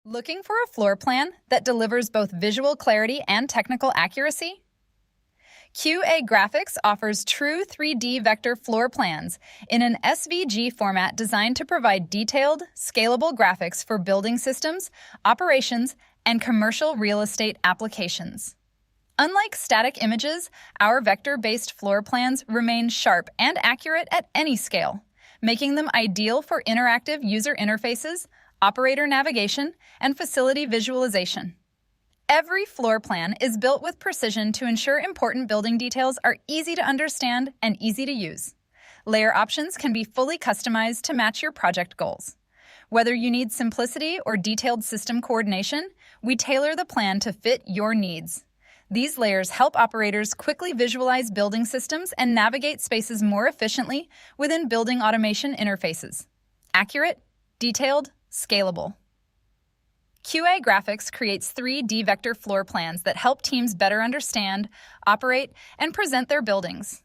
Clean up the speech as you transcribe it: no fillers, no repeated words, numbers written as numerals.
Looking for a floor plan that delivers both visual clarity and technical accuracy? QA Graphics offers true 3D vector floor plans in an SVG format designed to provide detailed, scalable graphics for building systems, operations, and commercial real estate applications. Unlike static images, our vector-based floor plans remain sharp and accurate at any scale, making them ideal for interactive user interfaces, operator navigation, and facility visualization. Every floor plan is built with precision to ensure important building details are easy to understand and easy to use. Layer options can be fully customized to match your project goals. Whether you need simplicity or detailed system coordination, we tailor the plan to fit your needs. These layers help operators quickly visualize building systems and navigate spaces more efficiently within building automation interfaces. Accurate, detailed, scalable. QA Graphics creates 3D vector floor plans that help teams better understand, operate, and present their buildings.